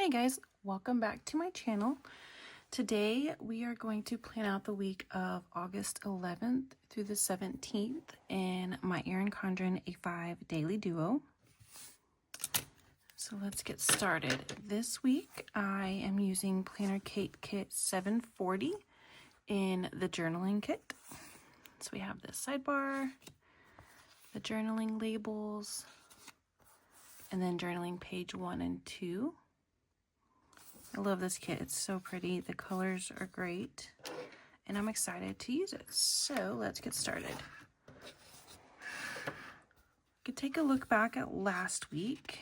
Hey guys, welcome back to my channel. Today we are going to plan out the week of August 11th through the 17th in my Erin Condren A5 Daily Duo. So let's get started. This week I am using PlannerKate Kit 740 in the journaling kit. So we have this sidebar, the journaling labels, and then journaling page 1 and 2. I love this kit. It's so pretty. The colors are great, and I'm excited to use it. So let's get started. We could take a look back at last week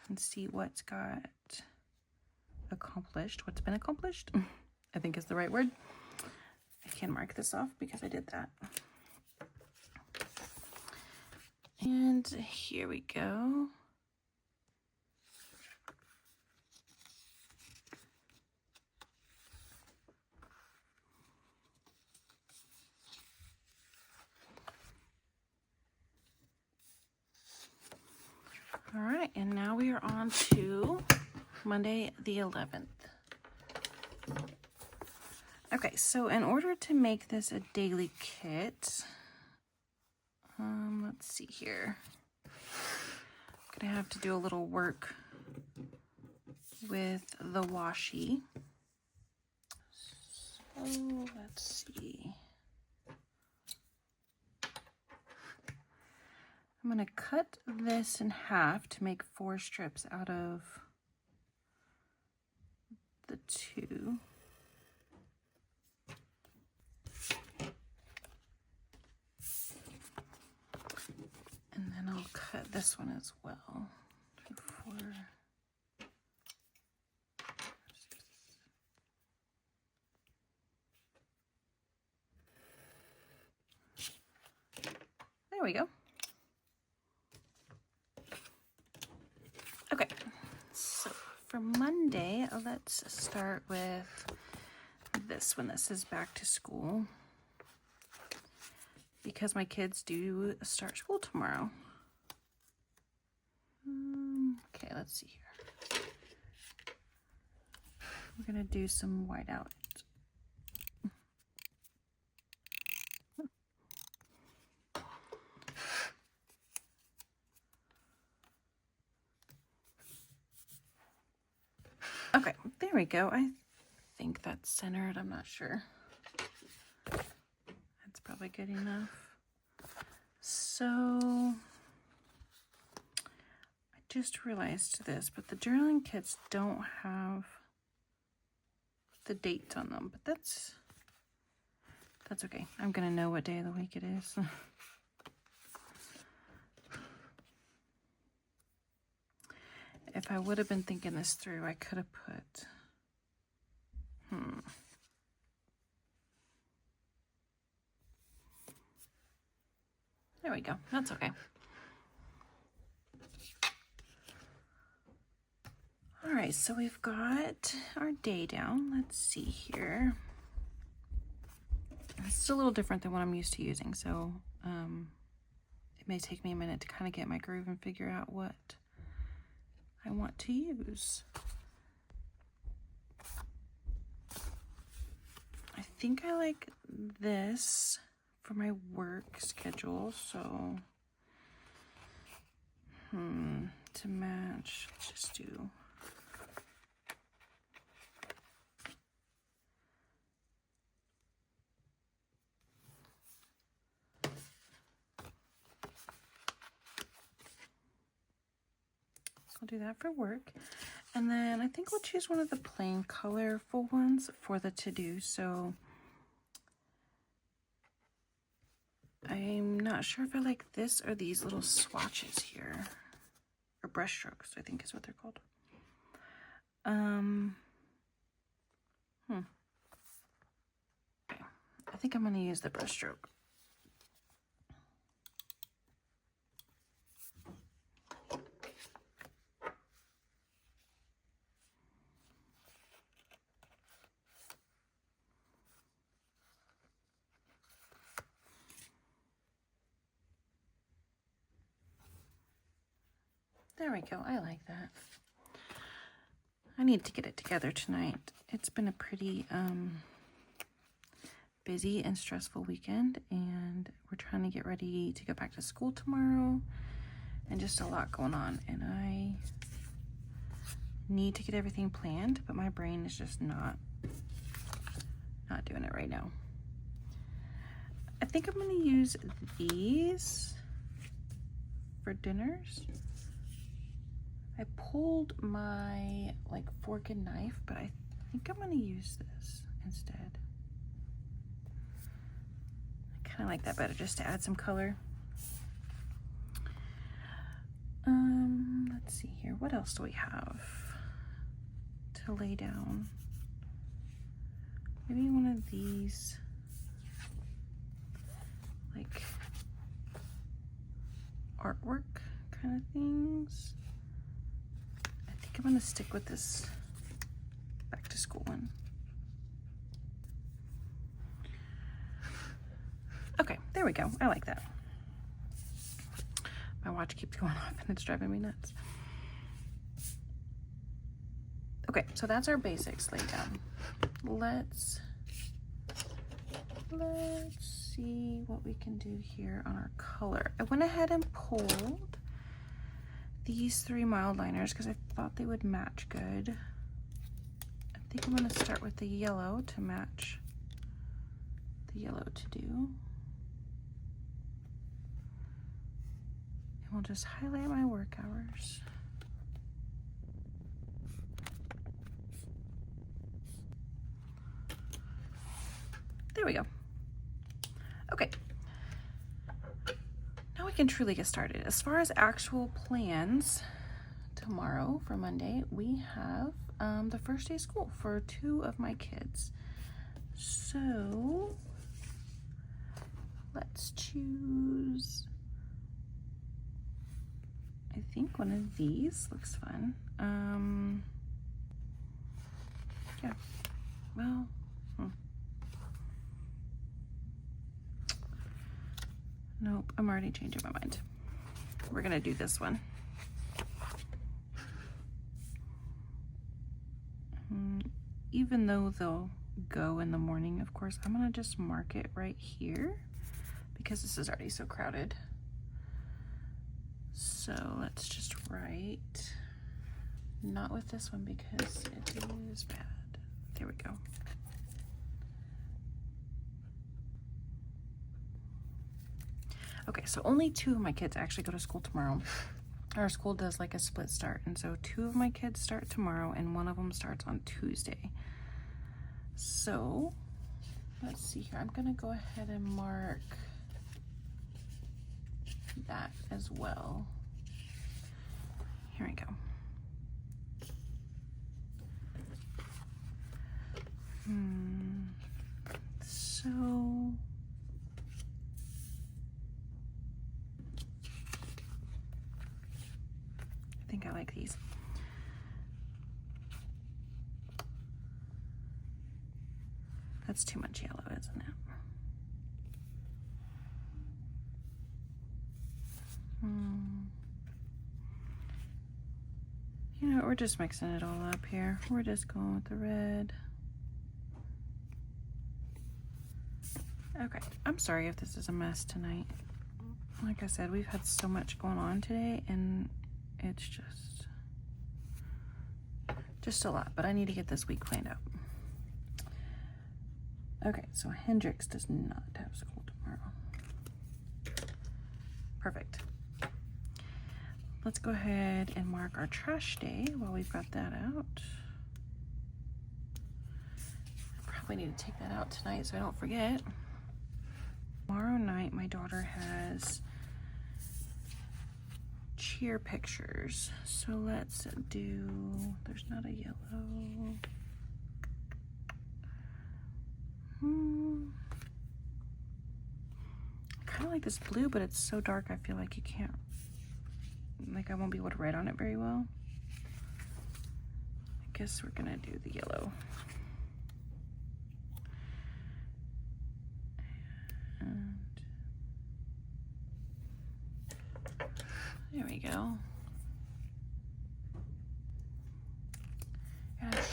and see what's got accomplished, what's been accomplished, I think is the right word. I can mark this off because I did that. And here we go. All right, and now we are on to Monday the 11th. Okay, so in order to make this a daily kit, let's see here. I'm gonna have to do a little work with the washi. So let's see. I'm gonna cut this in half to make 4 strips out of the 2. And then I'll cut this one as well. 2, 4. There we go. Okay, so for Monday, let's start with this one. This is back to school because my kids do start school tomorrow. Okay, let's see here. We're gonna do some whiteout. Okay, there we go. I think that's centered. I'm not sure. That's probably good enough. So I just realized this, but the journaling kits don't have the dates on them, but that's okay. I'm gonna know what day of the week it is. If I would have been thinking this through, I could have put, There we go. That's okay. All right, so we've got our day down. Let's see here. It's a little different than what I'm used to using, so it may take me a minute to kind of get my groove and figure out what I want to use. I think I like this for my work schedule, so to match, let's just do I'll do that for work. And then I think we'll choose one of the plain colorful ones for the to-do. So I'm not sure if I like this or these little swatches here. Or brush strokes, I think is what they're called. Okay. I think I'm gonna use the brush stroke. There we go. I like that. I need to get it together tonight. It's been a pretty busy and stressful weekend, and we're trying to get ready to go back to school tomorrow, and just a lot going on, and I need to get everything planned, but my brain is just not doing it right now. I think I'm going to use these for dinners. I pulled my fork and knife, but I think I'm going to use this instead. I kind of like that better, just to add some color. Let's see here. What else do we have to lay down? Maybe one of these, like, artwork kind of things. I think I'm gonna stick with this back to school one. Okay, there we go. I like that. My watch keeps going off and it's driving me nuts. Okay, so that's our basics laid down. Let's see what we can do here on our color. I went ahead and pulled these 3 mild liners because I thought they would match good. I think I'm going to start with the yellow to match the yellow to do. And we'll just highlight my work hours. There we go. Okay. Now we can truly get started. As far as actual plans, tomorrow for Monday, we have the first day of school for 2 of my kids. So let's choose, I think one of these looks fun. Yeah, well, nope, I'm already changing my mind. We're gonna do this one. Even though they'll go in the morning, of course, I'm gonna just mark it right here because this is already so crowded. So let's just write, not with this one because it is bad. There we go. Okay, so only 2 of my kids actually go to school tomorrow. Our school does like a split start, and so 2 of my kids start tomorrow and 1 of them starts on Tuesday. So let's see here. I'm gonna go ahead and mark that as well. Here we go. So I think I like these. That's too much yellow, isn't it? You know, we're just mixing it all up here. We're just going with the red. Okay, I'm sorry if this is a mess tonight. Like I said, we've had so much going on today, and it's just a lot, but I need to get this week planned out. Okay, so Hendrix does not have school tomorrow. Perfect. Let's go ahead and mark our trash day while we've got that out. I probably need to take that out tonight so I don't forget. Tomorrow night, my daughter has cheer pictures. So let's do, there's not a yellow. I kind of like this blue, but it's so dark I feel like you can't, like I won't be able to write on it very well. I guess we're gonna do the yellow. And there we go.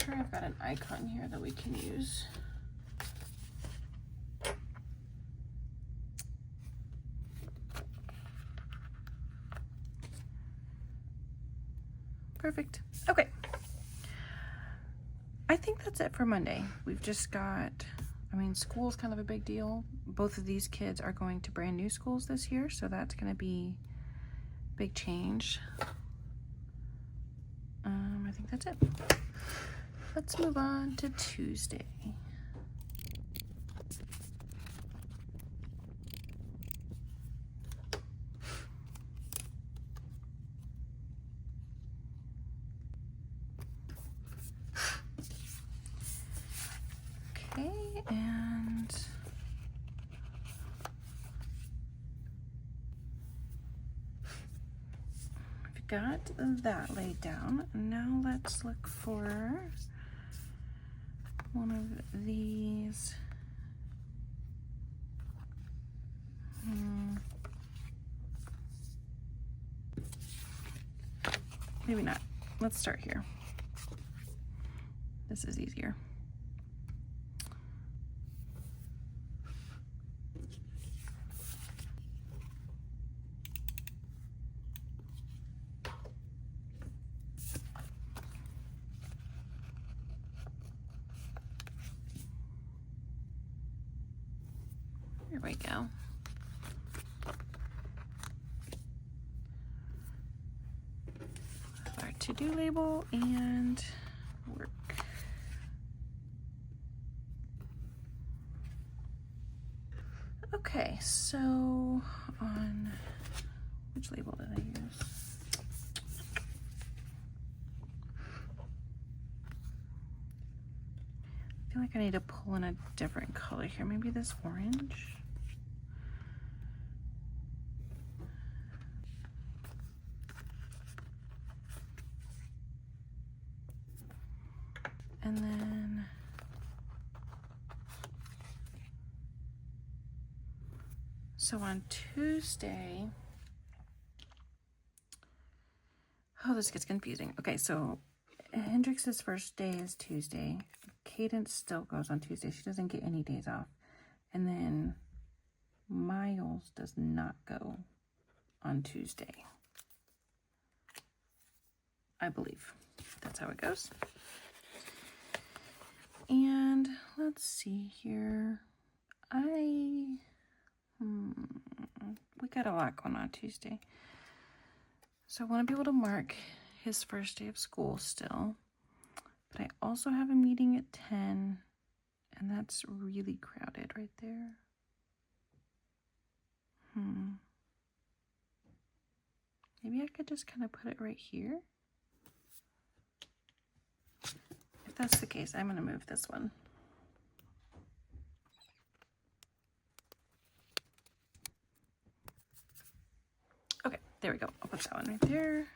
sure I've got an icon here that we can use. Perfect. Okay. I think that's it for Monday. We've just got, I mean, school's kind of a big deal. Both of these kids are going to brand new schools this year, so that's going to be a big change. I think that's it. Let's move on to Tuesday. Okay, and I've got that laid down. Now let's look for one of these. Maybe not. Let's start here. This is easier. Here we go. Our to-do label and work. Okay, so on which label did I use? I feel like I need to pull in a different color here. Maybe this orange. And then so on Tuesday, oh, this gets confusing. Okay, so Hendrix's first day is Tuesday. Cadence still goes on Tuesday. She doesn't get any days off. And then Miles does not go on Tuesday. I believe that's how it goes. And let's see here. We got a lot going on Tuesday. So I want to be able to mark his first day of school still. But I also have a meeting at 10, and that's really crowded right there. Maybe I could just kind of put it right here. If that's the case, I'm going to move this one. Okay, there we go. I'll put that one right there.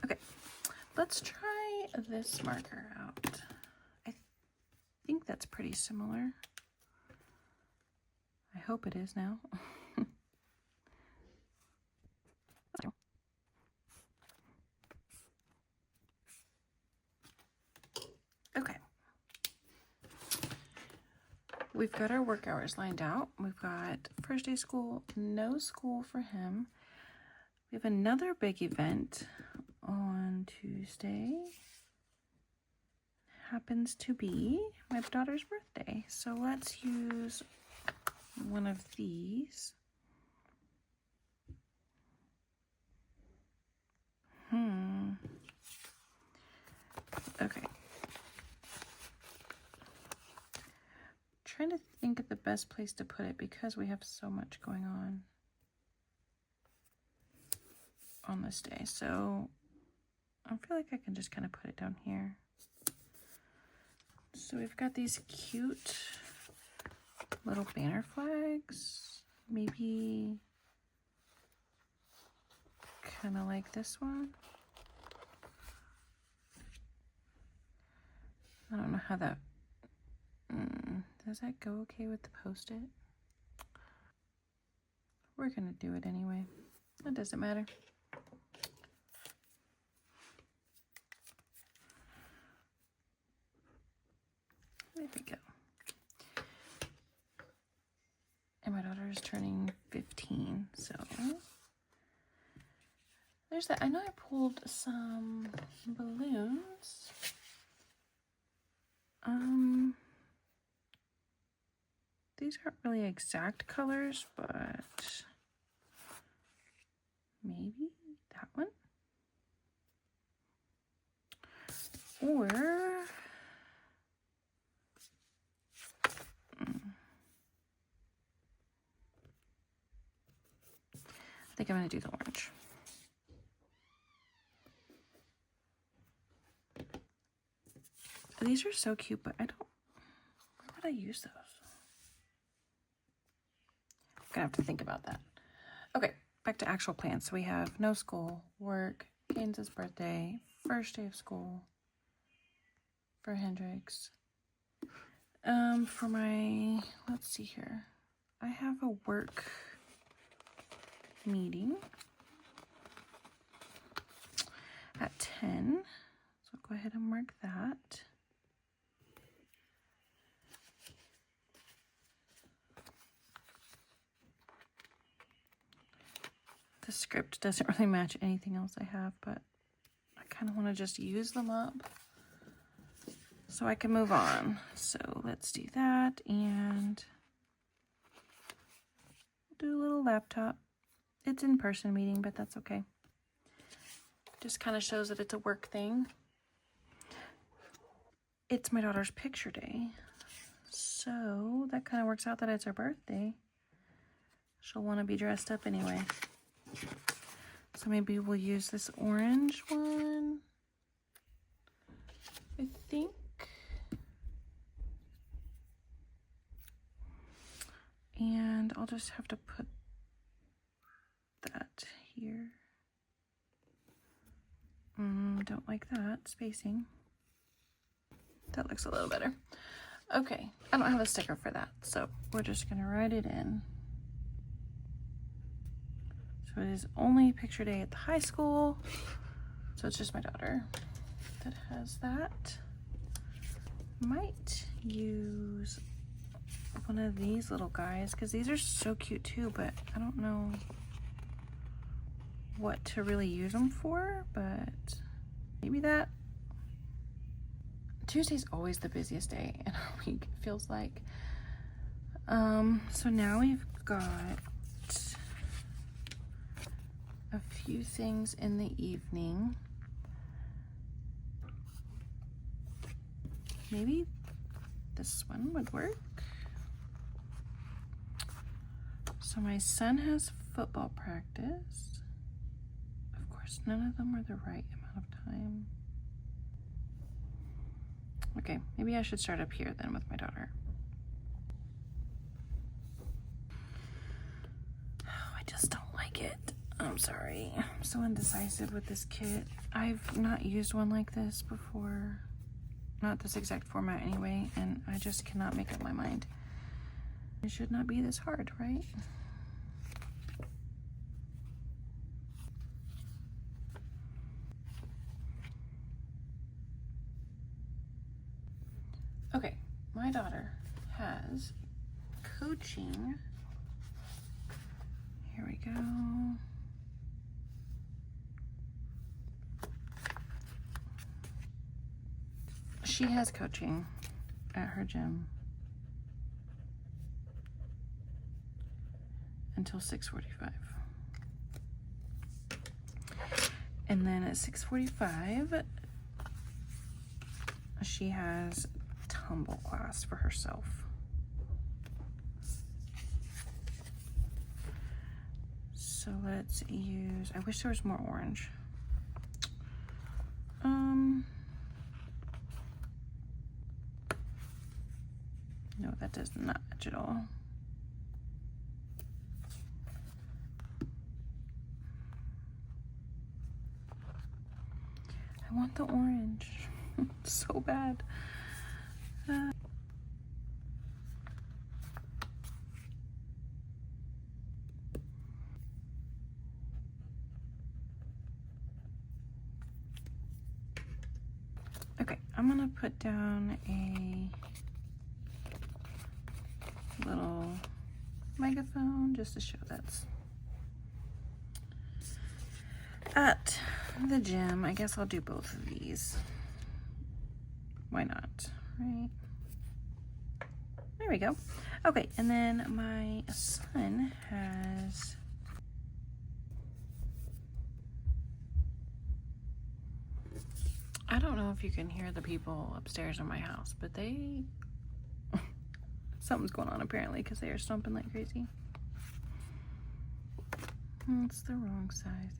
Okay, let's try this marker out. I think that's pretty similar. I hope it is now. Okay. We've got our work hours lined out. We've got first day school, no school for him. We have another big event on Tuesday. Happens to be my daughter's birthday. So let's use one of these. Okay. Trying to think of the best place to put it because we have so much going on this day. So I feel like I can just kind of put it down here. So we've got these cute little banner flags. Maybe kind of like this one. I don't know how that, does that go okay with the Post-it? we're gonna do it anyway. It doesn't matter. There we go. And my daughter is turning 15, so there's that. I know I pulled some balloons. These aren't really exact colors, but maybe that one. Or I think I'm gonna do the orange. These are so cute, but I don't, where would I use those? I'm gonna have to think about that. Okay, back to actual plans. So we have no school, work, Kansas' birthday, first day of school for Hendrix. For my, let's see here. I have a work meeting at 10. So I'll go ahead and mark that. The script doesn't really match anything else I have, but I kind of want to just use them up so I can move on. So let's do that, and do a little laptop. It's in-person meeting, but that's okay. Just kind of shows that it's a work thing. It's my daughter's picture day, so that kind of works out that it's her birthday. She'll want to be dressed up anyway. So maybe we'll use this orange one, I think. And I'll just have to put that here. Don't like that spacing. That looks a little better. Okay, I don't have a sticker for that, so we're just gonna write it in. So it is only picture day at the high school. So it's just my daughter that has that. Might use one of these little guys because these are so cute too, but I don't know what to really use them for, but maybe that. Tuesday's always the busiest day in our week, it feels like. So now we've got a few things in the evening. Maybe this one would work. So my son has football practice. Of course, none of them are the right amount of time. Okay, maybe I should start up here then with my daughter. Oh, I just don't like it. I'm sorry. I'm so indecisive with this kit. I've not used one like this before. Not this exact format anyway, and I just cannot make up my mind. It should not be this hard, right? Okay, my daughter has coaching. Here we go. She has coaching at her gym until 6:45. And then at 6:45, she has tumble class for herself. So let's use, I wish there was more orange. No, that does not match at all. I want the orange so bad. I'm gonna put down a little megaphone just to show that's at the gym. I guess I'll do both of these. Why not, right? There we go. Okay, and then my son has I don't know if you can hear the people upstairs in my house, but they something's going on apparently because they are stomping like crazy. It's the wrong size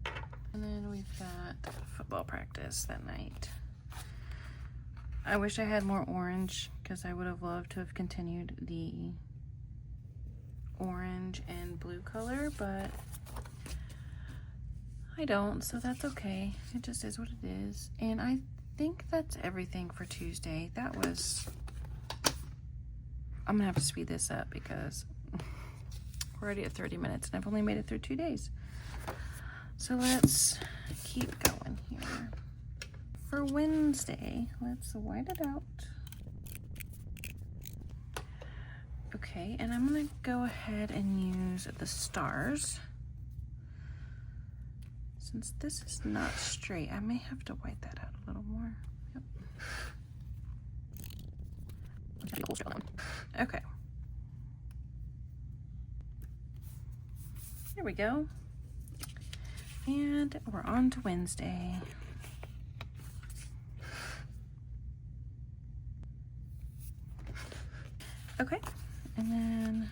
arrow. And then we've got football practice that night. I wish I had more orange because I would have loved to have continued the orange and blue color, but I don't, so that's okay. It just is what it is. And I think that's everything for Tuesday. That was, I'm gonna have to speed this up because we're already at 30 minutes and I've only made it through 2 days. So let's keep going here. For Wednesday, let's white it out. Okay, and I'm gonna go ahead and use the stars. Since this is not straight, I may have to white that out a little more. Yep. Okay. There we go. And we're on to Wednesday. Okay, and then,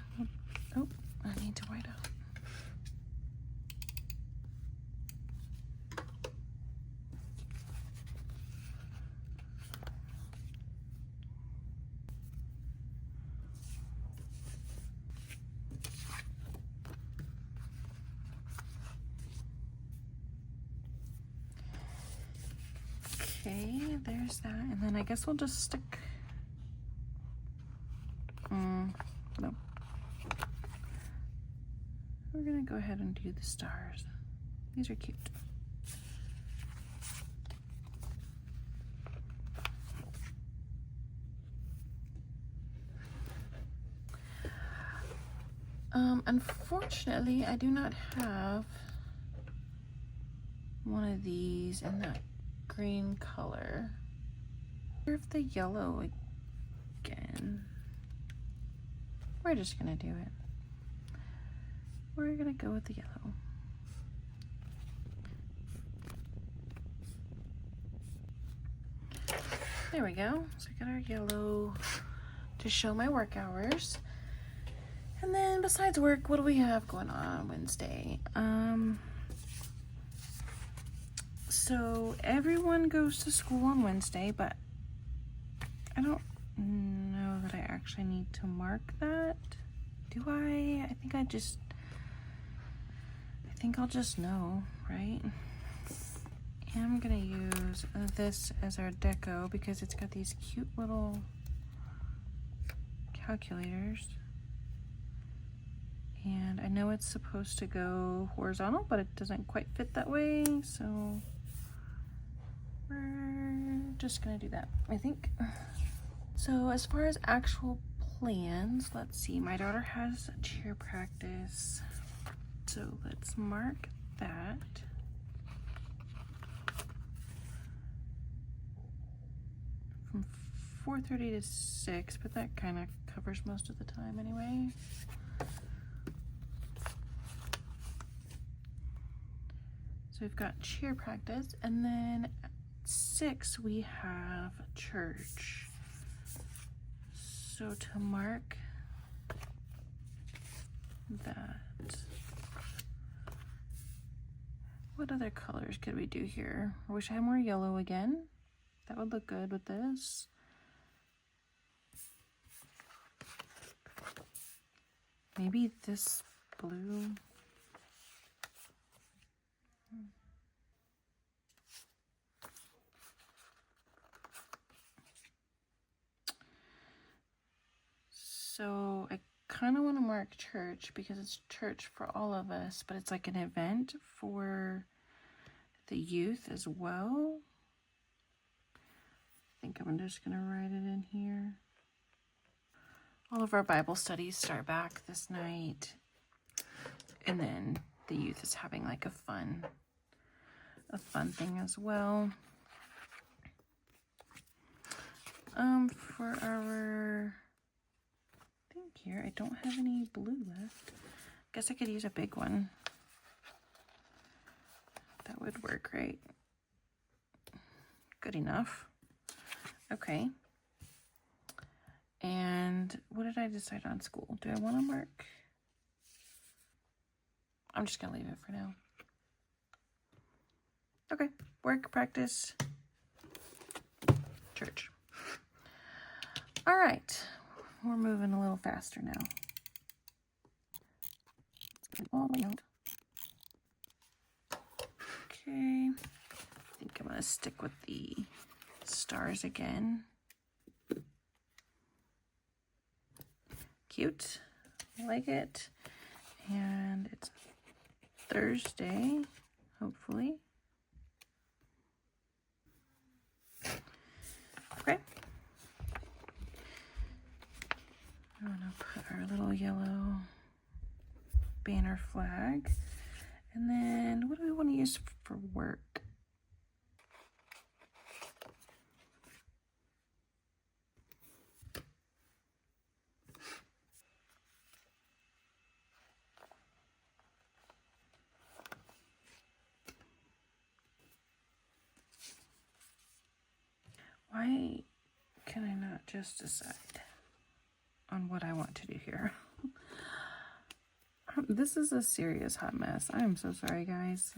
oh, I need to white out. Okay, there's that, and then I guess we'll just stick, no. We're gonna go ahead and do the stars. These are cute. Unfortunately, I do not have one of these in that green color. If the yellow again. We're just gonna do it. We're gonna go with the yellow. There we go. So I got our yellow to show my work hours. And then besides work, what do we have going on Wednesday? So everyone goes to school on Wednesday, but I don't know that I actually need to mark that. Do I? I think I'll just know, right? And I'm gonna use this as our deco because it's got these cute little calculators. And I know it's supposed to go horizontal, but it doesn't quite fit that way, so we're just gonna do that, I think. So as far as actual plans, let's see, my daughter has cheer practice, so let's mark that. From 4:30 to 6, but that kind of covers most of the time anyway. So we've got cheer practice, and then at 6 we have church. So to mark that, what other colors could we do here? I wish I had more yellow again. That would look good with this. Maybe this blue. So I kind of want to mark church because it's church for all of us, but it's like an event for the youth as well. I think I'm just going to write it in here. All of our Bible studies start back this night, and then the youth is having like a fun thing as well. For our thing here, I don't have any blue left. Guess I could use a big one. That would work, right? Good enough. Okay. And what did I decide on school? Do I want to mark? I'm just gonna leave it for now. Okay, work, practice, church. All right, we're moving a little faster now. Let's get it all the way out. Okay, I think I'm gonna stick with the stars again. Cute, I like it. And it's Thursday, hopefully. Okay. I'm gonna put our little yellow banner flag. And then what do we want to use for work? Why can I not just decide on what I want to do here? This is a serious hot mess. I'm so sorry, guys.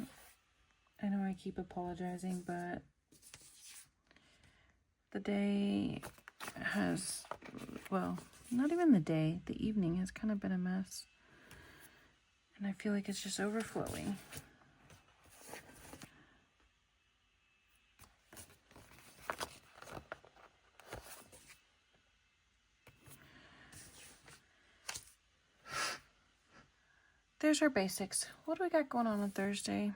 I know I keep apologizing, but the day has, well, not even the day, the evening has kind of been a mess. And I feel like it's just overflowing. There's our basics. What do we got going on Thursday?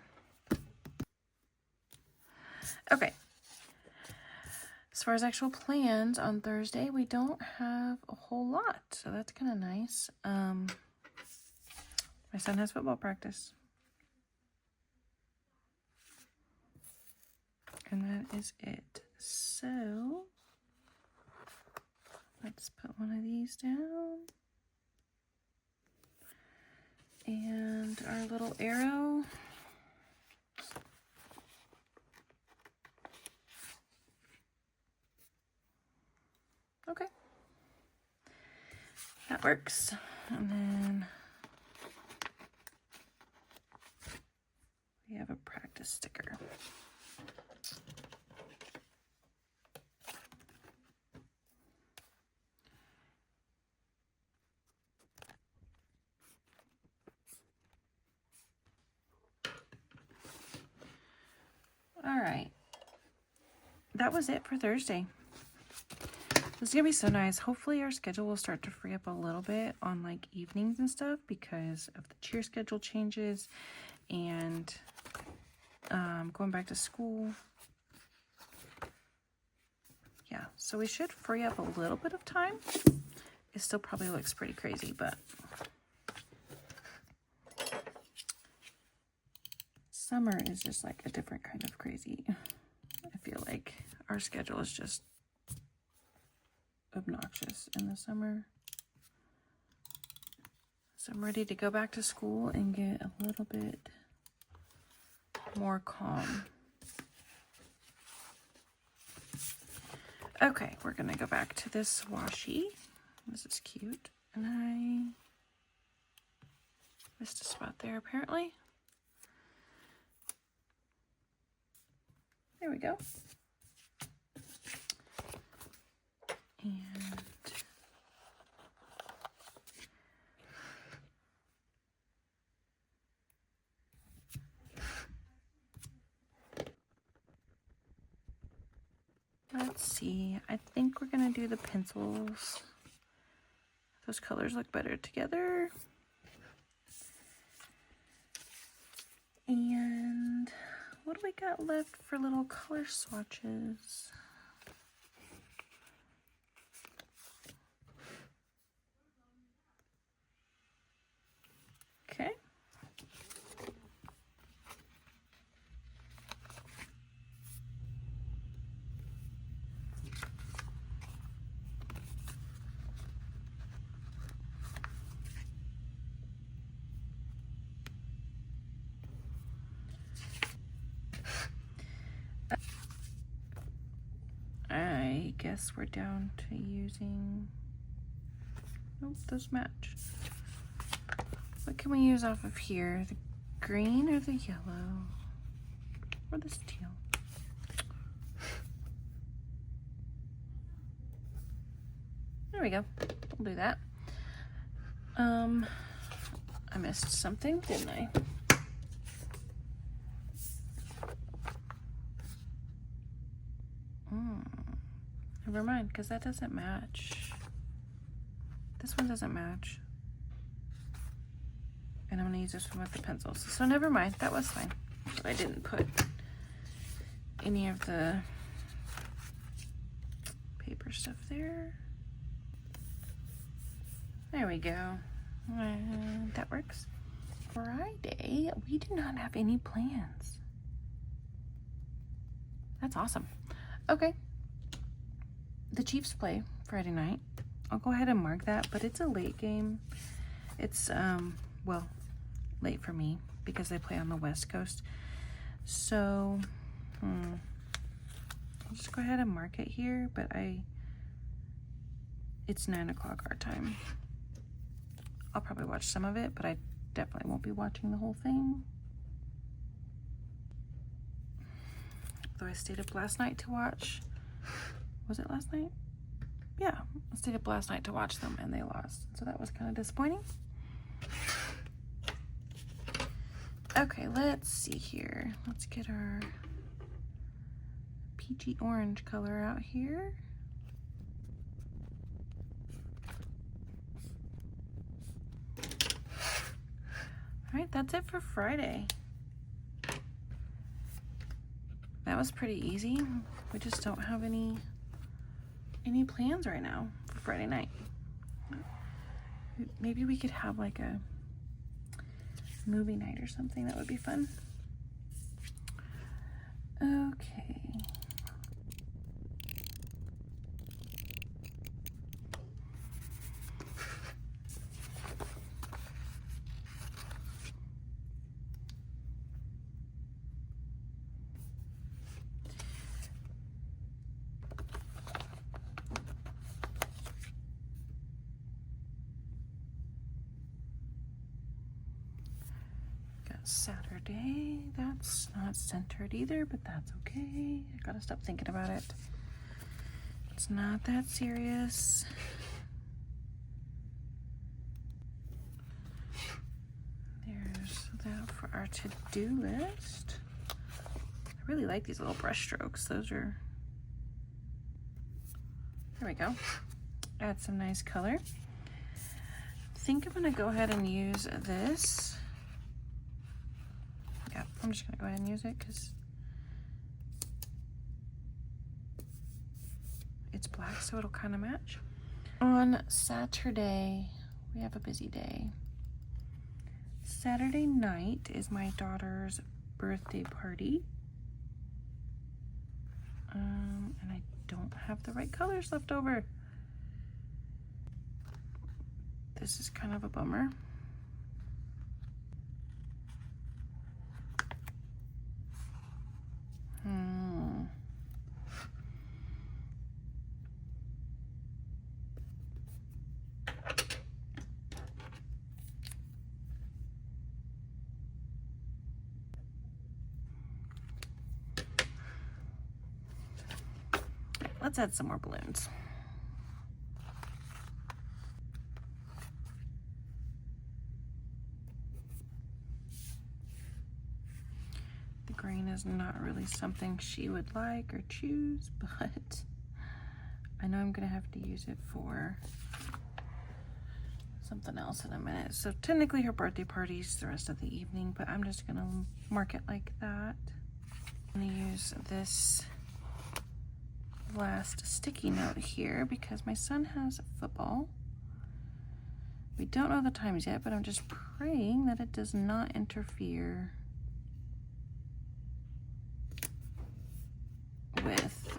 Okay. As far as actual plans on Thursday, we don't have a whole lot, so that's kind of nice. My son has football practice. And that is it. So, let's put one of these down. And our little arrow. Okay. That works. And then we have a practice sticker. All right. That was it for Thursday. This is gonna be so nice. Hopefully our schedule will start to free up a little bit on like evenings and stuff because of the cheer schedule changes and going back to school. Yeah, so we should free up a little bit of time. It still probably looks pretty crazy, but summer is just like a different kind of crazy. I feel like our schedule is just obnoxious in the summer. So I'm ready to go back to school and get a little bit more calm. Okay, we're gonna go back to this washi. This is cute. And I missed a spot there apparently. There we go. And let's see. I think we're gonna do the pencils Those colors look better together. And what do we got left for little color swatches? Okay. I guess we're down to using, nope, those match. What can we use off of here? The green or the yellow? Or the teal? There we go. We'll do that. I missed something, didn't I? Never mind, because that doesn't match. This one doesn't match. And I'm going to use this one with the pencils. So never mind, that was fine. I didn't put any of the paper stuff there. There we go. That works. Friday, we do not have any plans. That's awesome. Okay. The Chiefs play Friday night. I'll go ahead and mark that, but it's a late game. It's, well, late for me because they play on the West Coast. So, I'll just go ahead and mark it here, but it's 9 o'clock our time. I'll probably watch some of it, but I definitely won't be watching the whole thing. Though I stayed up last night to watch. Was it last night? Yeah, I stayed up last night to watch them and they lost. So that was kind of disappointing. Okay, let's see here. Let's get our peachy orange color out here. All right, that's it for Friday. That was pretty easy. We just don't have any plans right now for Friday night. Maybe we could have like a movie night or something. That would be fun. Okay. Saturday, that's not centered either, but that's okay. I gotta stop thinking about it. It's not that serious. There's that for our to-do list. I really like these little brush strokes. Those are, there we go. Add some nice color. I think I'm gonna go ahead and use this. Yeah, I'm just gonna go ahead and use it because it's black, so it'll kind of match. On Saturday, we have a busy day. Saturday night is my daughter's birthday party. And I don't have the right colors left over. This is kind of a bummer. Let's add some more balloons. The green is not really something she would like or choose, but I know I'm gonna have to use it for something else in a minute. So technically her birthday party's the rest of the evening, but I'm just gonna mark it like that. I'm gonna use this last sticky note here because my son has football. We don't know the times yet, but I'm just praying that it does not interfere with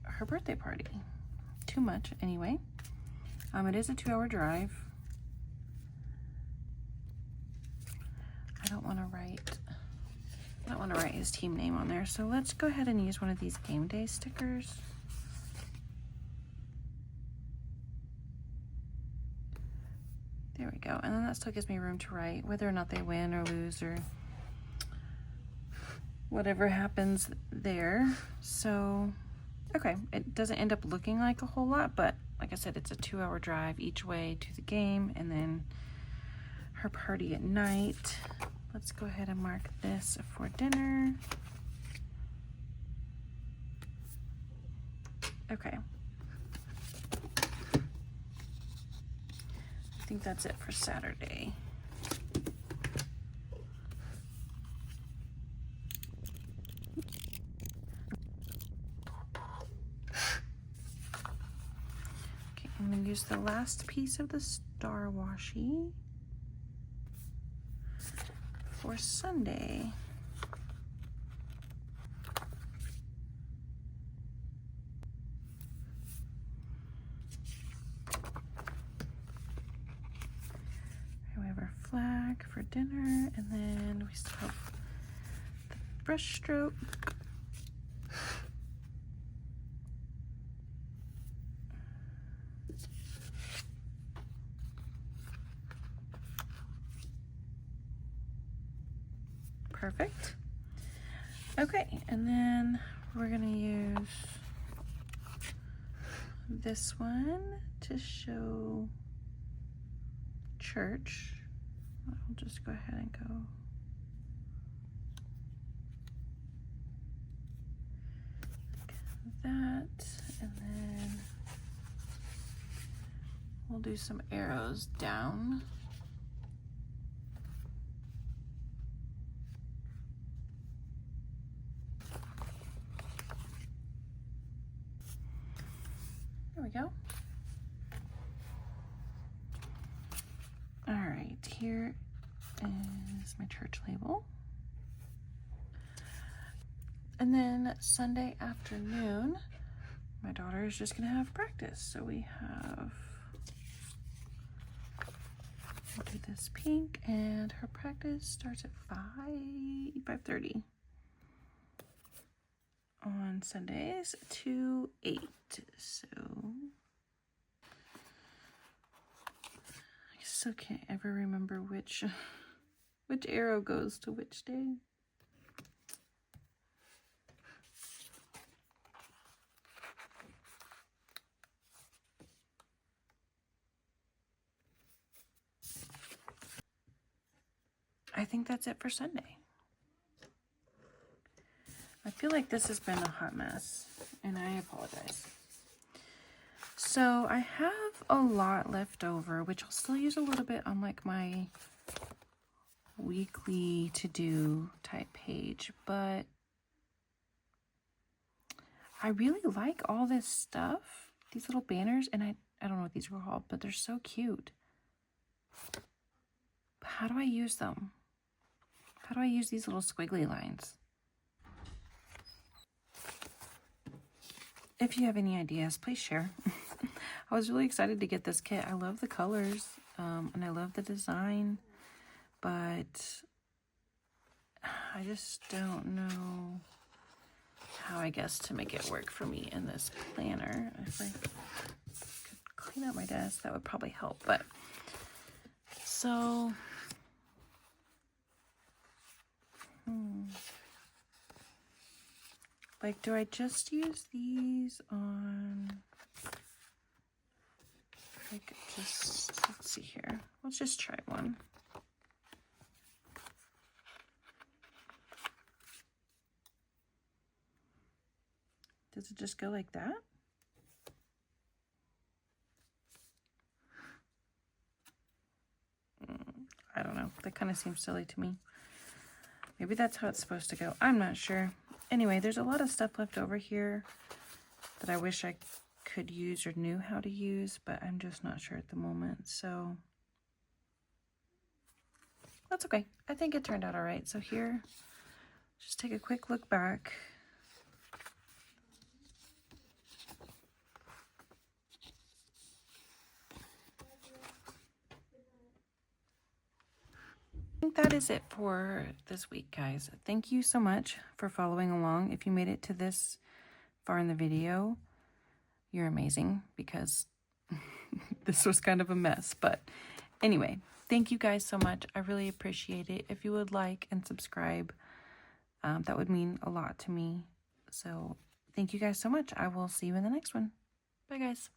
her birthday party too much anyway. It is a 2-hour drive. I don't want to write his team name on there, so let's go ahead and use one of these game day stickers. There we go, and then that still gives me room to write whether or not they win or lose or whatever happens there. So, okay, it doesn't end up looking like a whole lot, but like I said, it's a 2-hour drive each way to the game and then her party at night. Let's go ahead and mark this for dinner. Okay. I think that's it for Saturday. Okay, I'm gonna use the last piece of the star washi for Sunday. We have our flag for dinner, and then we still have the brush stroke. Perfect. Okay, and then we're gonna use this one to show church. I'll just go ahead and go like that, and then we'll do some arrows down. There we go. All right, here is my church label. And then Sunday afternoon, my daughter is just gonna have practice. So we have, we'll do this pink, and her practice starts at 5:30 on Sundays to 8. So I still can't ever remember which arrow goes to which day. I think that's it for Sunday. I feel like this has been a hot mess, and I apologize. So I have a lot left over, which I'll still use a little bit on like my weekly to-do type page, but I really like all this stuff, these little banners, and I don't know what these are called, but they're so cute. How do I use them? How do I use these little squiggly lines? If you have any ideas, please share. I was really excited to get this kit. I love the colors, and I love the design, but I just don't know how, I guess, to make it work for me in this planner. If I could clean up my desk, that would probably help. But so like, do I just use these on, like, just, let's see here. Let's just try one. Does it just go like that? I don't know. That kind of seems silly to me. Maybe that's how it's supposed to go. I'm not sure. Anyway, there's a lot of stuff left over here that I wish I could use or knew how to use, but I'm just not sure at the moment. So that's okay. I think it turned out all right. So here, just take a quick look back. I think that is it for this week, guys. Thank you so much for following along. If you made it to this far in the video, you're amazing, because this was kind of a mess. But anyway, thank you guys so much. I really appreciate it. If you would like and subscribe, that would mean a lot to me. So thank you guys so much. I will see you in the next one. Bye, guys.